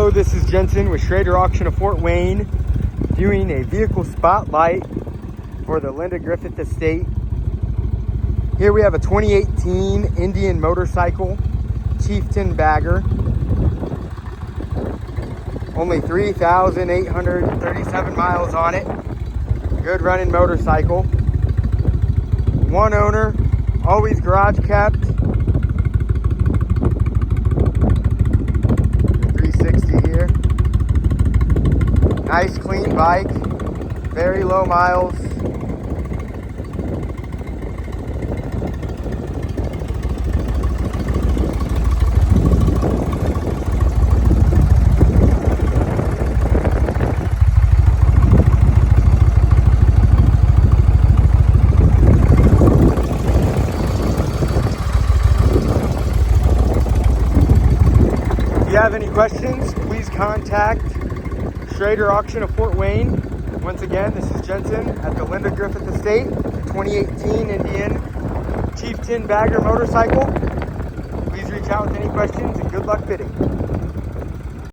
Hello, this is Jensen with Schrader Auction of Fort Wayne, doing a vehicle spotlight for the Linda Griffith Estate. Here we have a 2018 Indian motorcycle, Chieftain Bagger. Only 3,837 miles on it. Good running motorcycle. One owner, always garage kept. 360 here. Nice clean bike, very low miles. If you have any questions, please contact Schrader Auction of Fort Wayne. Once again, this is Jensen at the Linda Griffith Estate, 2018 Indian Chieftain Bagger motorcycle. Please reach out with any questions and good luck bidding.